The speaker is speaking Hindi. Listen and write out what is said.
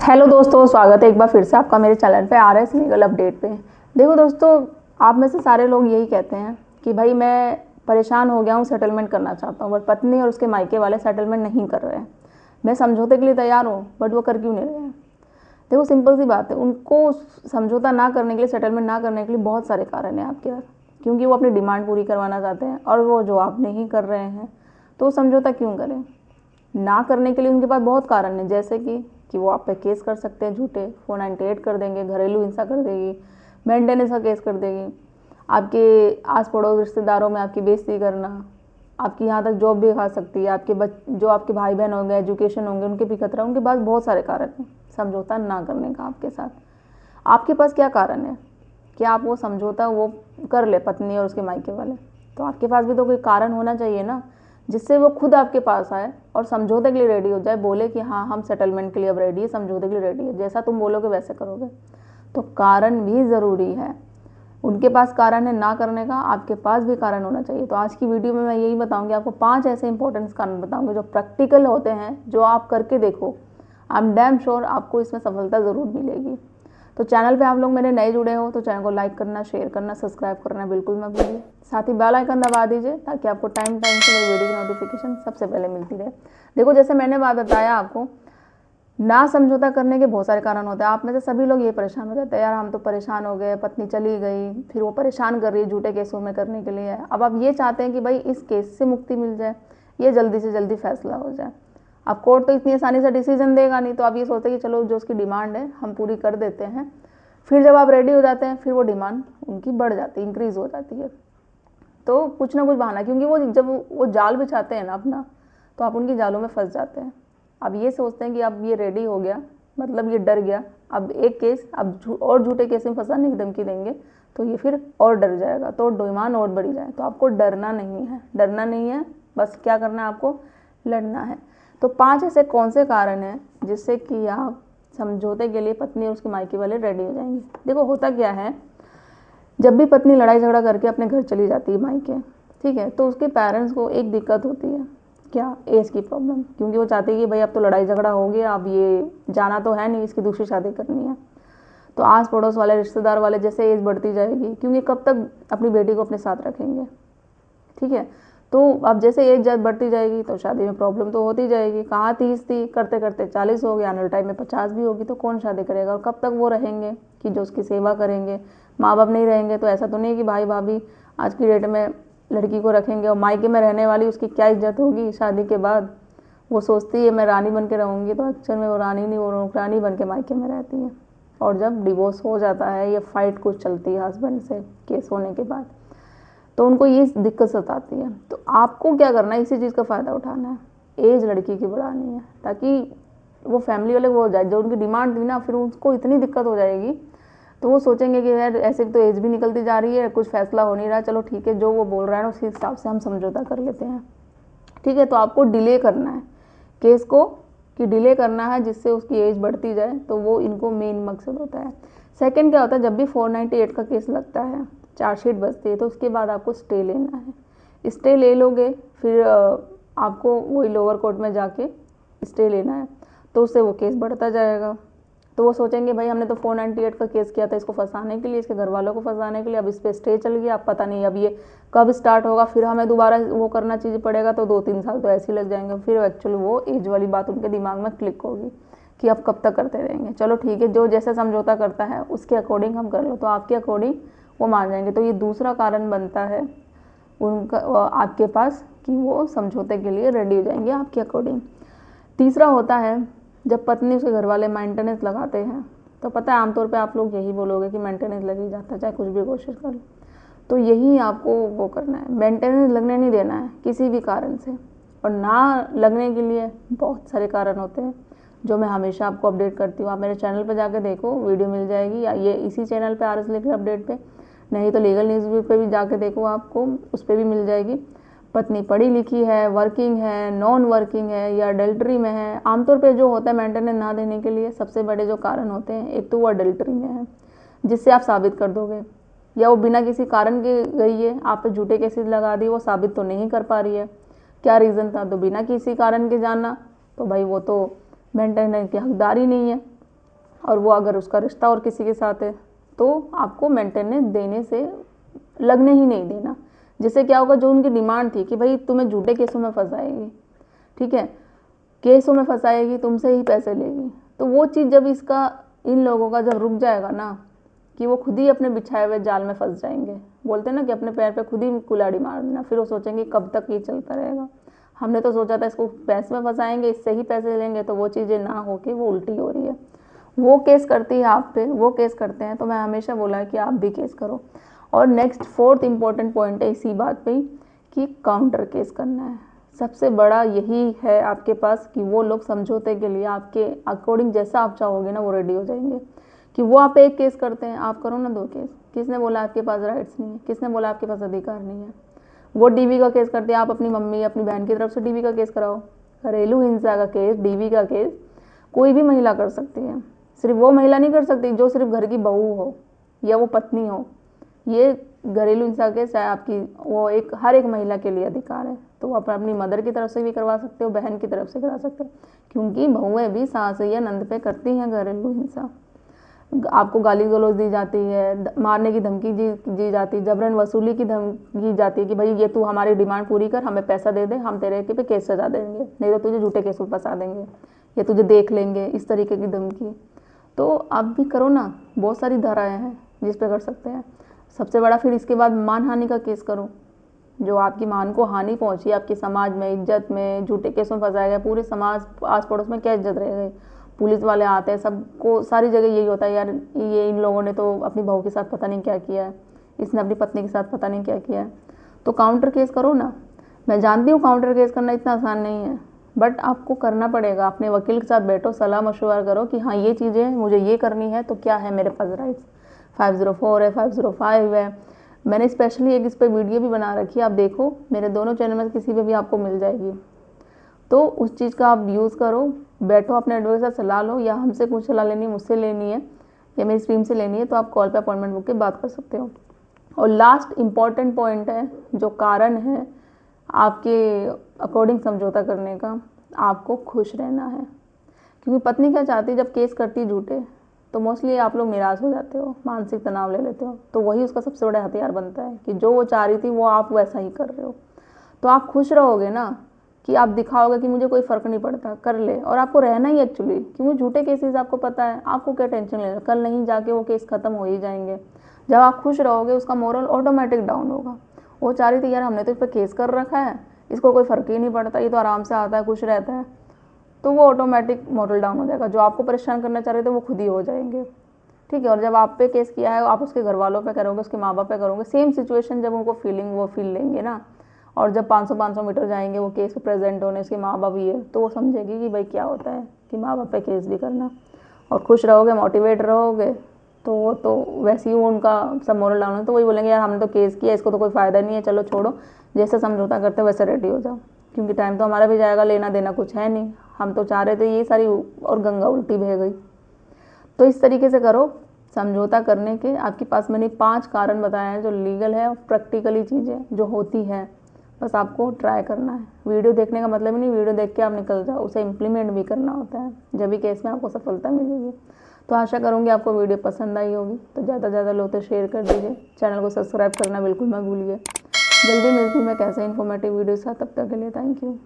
हेलो दोस्तों, स्वागत है एक बार फिर से आपका मेरे चैनल पे RS लीगल अपडेट पे। देखो दोस्तों, आप में से सारे लोग यही कहते हैं कि भाई मैं परेशान हो गया हूँ, सेटलमेंट करना चाहता हूँ, बट पत्नी और उसके मायके वाले सेटलमेंट नहीं कर रहे हैं। मैं समझौते के लिए तैयार हूँ बट वो कर क्यों नहीं रहे हैं। देखो सिंपल सी बात है, उनको समझौता ना करने के लिए, सेटलमेंट ना करने के लिए बहुत सारे कारण हैं आपके पास, क्योंकि वो अपनी डिमांड पूरी करवाना चाहते हैं और वो जो आप नहीं कर रहे हैं तो वो समझौता क्यों करें। ना करने के लिए उनके पास बहुत कारण हैं, जैसे कि वो आप पे केस कर सकते हैं, झूठे 498 कर देंगे, घरेलू हिंसा कर देगी, मेंटेनेंस का केस कर देगी, आपके आस पड़ोस रिश्तेदारों में आपकी बेइज्जती करना, आपकी यहाँ तक जॉब भी खा सकती है, जो आपके भाई बहन होंगे, एजुकेशन होंगे, उनके भी खतरा। उनके पास बहुत सारे कारण हैं समझौता ना करने का आपके साथ। आपके पास क्या कारण है कि आप वो समझौता वो कर ले, पत्नी और उसके मायके वाले। तो आपके पास भी तो कोई कारण होना चाहिए ना, जिससे वो खुद आपके पास आए और समझौते के लिए रेडी हो जाए, बोले कि हाँ हम सेटलमेंट के लिए अब रेडी है, समझौते के लिए रेडी है, जैसा तुम बोलोगे वैसे करोगे। तो कारण भी ज़रूरी है। उनके पास कारण है ना करने का, आपके पास भी कारण होना चाहिए। तो आज की वीडियो में मैं यही बताऊंगी आपको, 5 ऐसे इंपॉर्टेंट कारण बताऊंगी जो प्रैक्टिकल होते हैं, जो आप करके देखो, आई एम डैम श्योर आपको इसमें सफलता ज़रूर मिलेगी। तो चैनल पे आप लोग मेरे नए जुड़े हो तो चैनल को लाइक करना, शेयर करना, सब्सक्राइब करना बिल्कुल मत भूलिए। साथ ही बेल आइकन दबा दीजिए ताकि आपको टाइम टाइम से मेरी वीडियो की नोटिफिकेशन सबसे पहले मिलती रहे। देखो जैसे मैंने बात बताया आपको, ना समझौता करने के बहुत सारे कारण होते हैं। आप में से सभी लोग ये परेशान हो जाते हैं, यार हम तो परेशान हो गए, पत्नी चली गई, फिर वो परेशान कर रही है झूठे केसों में करने के लिए। अब आप ये चाहते हैं कि भाई इस केस से मुक्ति मिल जाए, ये जल्दी से जल्दी फैसला हो जाए। अब कोर्ट तो इतनी आसानी से डिसीजन देगा नहीं, तो आप ये सोचते हैं कि चलो जो उसकी डिमांड है हम पूरी कर देते हैं। फिर जब आप रेडी हो जाते हैं, फिर वो डिमांड उनकी बढ़ जाती है, इंक्रीज हो जाती है। तो कुछ ना कुछ बहाना, क्योंकि वो जब वो जाल बिछाते हैं ना अपना, तो आप उनकी जालों में फंस जाते हैं। अब ये सोचते हैं कि अब ये रेडी हो गया, मतलब ये डर गया, अब एक केस अब और झूठे केस में फंसाने की धमकी देंगे तो ये फिर और डर जाएगा, तो डिमांड और बढ़ी जाए। तो आपको डरना नहीं है, डरना नहीं है, बस क्या करना है आपको, लड़ना है। तो 5 ऐसे कौन से कारण हैं जिससे कि आप समझौते के लिए पत्नी और उसके मायके वाले रेडी हो जाएंगे। देखो होता क्या है, जब भी पत्नी लड़ाई झगड़ा करके अपने घर चली जाती है मायके, ठीक है, तो उसके पेरेंट्स को एक दिक्कत होती है, क्या, एज की प्रॉब्लम, क्योंकि वो चाहती है कि भाई अब तो लड़ाई झगड़ा हो गया, अब ये जाना तो है नहीं, इसकी दूसरी शादी करनी है। तो आस पड़ोस वाले, रिश्तेदार वाले, जैसे एज बढ़ती जाएगी, क्योंकि कब तक अपनी बेटी को अपने साथ रखेंगे, ठीक है। तो अब जैसे एज बढ़ती जाएगी तो शादी में प्रॉब्लम तो होती जाएगी। कहाँ 30 थी, करते करते 40 हो गई, आने वाले टाइम में 50 भी होगी, तो कौन शादी करेगा। और कब तक वो रहेंगे कि जो उसकी सेवा करेंगे। माँ बाप नहीं रहेंगे तो ऐसा तो नहीं कि भाई भाभी आज की डेट में लड़की को रखेंगे, और मायके में रहने वाली उसकी क्या इज्जत होगी शादी के बाद। वो सोचती है मैं रानी बन के रहूँगी, तो एक्चुअल में वो रानी नहीं, वो नौकरानी बन के मायके में रहती है। और जब डिवोर्स हो जाता है, ये फाइट कुछ चलती है हस्बैंड से केस होने के बाद, तो उनको ये दिक्कत सताती है। तो आपको क्या करना है, इसी चीज़ का फ़ायदा उठाना है, एज लड़की की बढ़ानी है, ताकि वो फैमिली वाले वो हो जाए, जो उनकी डिमांड थी ना, फिर उनको इतनी दिक्कत हो जाएगी तो वो सोचेंगे कि यार ऐसे तो एज भी निकलती जा रही है, कुछ फैसला हो नहीं रहा, चलो ठीक है जो वो बोल रहा है ना उसी हिसाब से हम समझौता कर लेते हैं, ठीक है। तो आपको डिले करना है केस को, कि डिले करना है जिससे उसकी एज बढ़ती जाए, तो वो इनको मेन मकसद होता है। सेकंड क्या होता है, जब भी 498 का केस लगता है, चार्जशीट बचती है, तो उसके बाद आपको स्टे लेना है। स्टे ले लोगे, फिर आपको वही लोअर कोर्ट में जाके स्टे लेना है, तो उससे वो केस बढ़ता जाएगा। तो वो सोचेंगे भाई हमने तो 498 का केस किया था इसको फंसाने के लिए, इसके घर वालों को फंसाने के लिए, अब इस पर स्टे चल गया, अब पता नहीं अब ये कब स्टार्ट होगा, फिर हमें दोबारा वो करना चीज़ पड़ेगा, तो 2-3 साल तो ऐसे ही लग जाएंगे। फिर एक्चुअली वो एज वाली बात उनके दिमाग में क्लिक होगी कि अब कब तक करते रहेंगे। चलो ठीक है, जो जैसे समझौता करता है उसके अकॉर्डिंग हम कर लो, तो आपके अकॉर्डिंग वो मान जाएंगे। तो ये दूसरा कारण बनता है उनका आपके पास, कि वो समझौते के लिए रेडी हो जाएंगे आपके अकॉर्डिंग। तीसरा होता है, जब पत्नी उसके घर वाले मेंटेनेंस लगाते हैं, तो पता है आमतौर पे आप लोग यही बोलोगे कि मेंटेनेंस लग ही जाता है चाहे कुछ भी कोशिश कर लो। तो यही आपको वो करना है, मेंटेनेंस लगने नहीं देना है किसी भी कारण से। और ना लगने के लिए बहुत सारे कारण होते हैं जो मैं हमेशा आपको अपडेट करती हूँ। आप मेरे चैनल पर जाकर देखो, वीडियो मिल जाएगी, या ये इसी चैनल पे RS लीगल अपडेट पे, नहीं तो लीगल न्यूज़ पे भी जाके देखो, आपको उस पर भी मिल जाएगी। पत्नी पढ़ी लिखी है, वर्किंग है, नॉन वर्किंग है, या अडल्ट्री में है। आमतौर पे जो होता है मेंटेनेंस ना देने के लिए सबसे बड़े जो कारण होते हैं, एक तो वो अडल्ट्री में है, जिससे आप साबित कर दोगे, या वो बिना किसी कारण के गई है, आप पे झूठे केसेस लगा दिए, वो साबित तो नहीं कर पा रही है क्या रीज़न था, तो बिना किसी कारण के जाना, तो भाई वो तो मेंटेनेंस की हकदार ही नहीं है। और वो अगर उसका रिश्ता और किसी के साथ है तो आपको मेंटेनेंस देने से लगने ही नहीं देना। जिससे क्या होगा, जो उनकी डिमांड थी कि भाई तुम्हें झूठे केसों में फंसाएगी, ठीक है, केसों में फंसाएगी, तुमसे ही पैसे लेगी, तो वो चीज़ जब इसका इन लोगों का जब रुक जाएगा ना, कि वो खुद ही अपने बिछाए हुए जाल में फंस जाएंगे। बोलते हैं ना कि अपने पैर पे खुद ही कुल्हाड़ी मार देना, फिर वो सोचेंगे कब तक ये चलता रहेगा। हमने तो सोचा था इसको पैसे में फंसाएंगे, इससे ही पैसे लेंगे, तो वो चीज़ें ना हो के वो उल्टी हो रही है। वो केस करती है आप पे, वो केस करते हैं, तो मैं हमेशा बोला है कि आप भी केस करो। और नेक्स्ट 4th इम्पॉर्टेंट पॉइंट है इसी बात पे कि काउंटर केस करना है। सबसे बड़ा यही है आपके पास कि वो लोग समझौते के लिए आपके अकॉर्डिंग जैसा आप चाहोगे ना वो रेडी हो जाएंगे। कि वो आप एक केस करते हैं, आप करो ना 2 केस। किसने बोला आपके पास राइट्स नहीं है, किसने बोला आपके पास अधिकार नहीं है। वो डीवी का केस करते हैं, आप अपनी मम्मी अपनी बहन की तरफ से डीवी का केस कराओ। घरेलू हिंसा का केस, डीवी का केस कोई भी महिला कर सकती है। सिर्फ वो महिला नहीं कर सकती जो सिर्फ घर की बहू हो या वो पत्नी हो। ये घरेलू हिंसा केस चाहे आपकी वो एक हर एक महिला के लिए अधिकार है। तो आप अपनी मदर की तरफ से भी करवा सकते हो, बहन की तरफ से करा सकते हो, क्योंकि बहुएं भी सास या नंद पे करती हैं घरेलू हिंसा। आपको गाली गलौज दी जाती है, मारने की धमकी दी जाती है, जबरन वसूली की धमकी दी जाती है कि भाई ये तू हमारी डिमांड पूरी कर, हमें पैसा दे दे, हम तेरे पे केस सजा देंगे, नहीं तो तुझे झूठे केस में फंसा देंगे या तुझे देख लेंगे, इस तरीके की धमकी। तो आप भी करो ना, बहुत सारी धाराएं हैं जिस पे कर सकते हैं। सबसे बड़ा फिर इसके बाद मानहानि का केस करो। जो आपकी मान को हानि पहुंची, आपके समाज में इज्जत में झूठे केस में फंसाया गया, पूरे समाज आस पड़ोस में क्या इज्जत रह गई। पुलिस वाले आते हैं, सबको सारी जगह यही होता है, यार ये इन लोगों ने तो अपनी बहू के साथ पता नहीं क्या किया है, इसने अपनी पत्नी के साथ पता नहीं क्या किया है। तो काउंटर केस करो ना। मैं जानती हूँ काउंटर केस करना इतना आसान नहीं है, बट आपको करना पड़ेगा। अपने वकील के साथ बैठो, सलाह मशवरा करो कि हाँ ये चीज़ें मुझे ये करनी है, तो क्या है मेरे पास राइट्स। 504 है, 505 है। मैंने स्पेशली एक इस पर वीडियो भी बना रखी है, आप देखो मेरे दोनों चैनल में किसी पे भी आपको मिल जाएगी। तो उस चीज़ का आप यूज़ करो, बैठो अपने एडवोकेट के साथ सलाह लो, या हमसे कुछ सलाह लेनी है, मुझसे लेनी है या मेरी स्ट्रीम से लेनी है, तो आप कॉल पे अपॉइंटमेंट बुक के बात कर सकते हो। और लास्ट इम्पॉर्टेंट पॉइंट है, जो कारण है आपके अकॉर्डिंग समझौता करने का, आपको खुश रहना है। क्योंकि पत्नी क्या चाहती है, जब केस करती झूठे तो मोस्टली आप लोग निराश हो जाते हो, मानसिक तनाव ले लेते हो, तो वही उसका सबसे बड़ा हथियार बनता है कि जो वो चाह रही थी वो आप वैसा ही कर रहे हो। तो आप खुश रहोगे ना, कि आप दिखाओगे कि मुझे कोई फ़र्क नहीं पड़ता, कर ले। और आपको रहना ही एक्चुअली, क्योंकि झूठे केसेस आपको पता है, आपको क्या टेंशन लेना, कल नहीं जाके वो केस ख़त्म हो ही जाएंगे। जब आप खुश रहोगे उसका मोरल ऑटोमेटिक डाउन होगा। वो चाह रही थी यार हमने तो इस पर केस कर रखा है, इसको कोई फ़र्क ही नहीं पड़ता, ये तो आराम से आता है, खुश रहता है, तो वो ऑटोमेटिक मोरल डाउन हो जाएगा। जो आपको परेशान करना चाह रहे थे वो खुद ही हो जाएंगे, ठीक है। और जब आप पे केस किया है, आप उसके घर वालों पे करोगे, उसके माँ बाप पे करोगे, सेम सिचुएशन जब उनको फीलिंग वो फील लेंगे ना, और जब 500 मीटर जाएंगे वो केस प्रेजेंट होने, उसके माँ बाप ये, तो वो समझेगी कि भाई क्या होता है कि माँ बाप पे केस भी करना। और खुश रहोगे, मोटिवेट रहोगे, तो वो तो वैसे ही वो उनका सब मोरल डाउन है, तो वही बोलेंगे यार हमने तो केस किया, इसको तो कोई फ़ायदा नहीं है, चलो छोड़ो, जैसे समझौता करते वैसे रेडी हो जाओ। क्योंकि टाइम तो हमारा भी जाएगा, लेना देना कुछ है नहीं, हम तो चाह रहे थे ये सारी, और गंगा उल्टी बह गई। तो इस तरीके से करो समझौता करने के। आपके पास मैंने 5 कारण बताए हैं जो लीगल है और प्रैक्टिकली चीज़ें जो होती हैं, बस आपको ट्राई करना है। वीडियो देखने का मतलब ही नहीं वीडियो देख के आप निकल जाओ, उसे इम्प्लीमेंट भी करना होता है, जब भी केस में आपको सफलता मिलेगी। तो आशा करूँगी आपको वीडियो पसंद आई होगी, तो ज़्यादा से ज़्यादा लोग तो शेयर कर दीजिए, चैनल को सब्सक्राइब करना बिल्कुल मत भूलिए। जल्दी मिलती हूँ मैं कैसे इन्फॉर्मेटिव वीडियो के साथ, तब तक के लिए थैंक यू।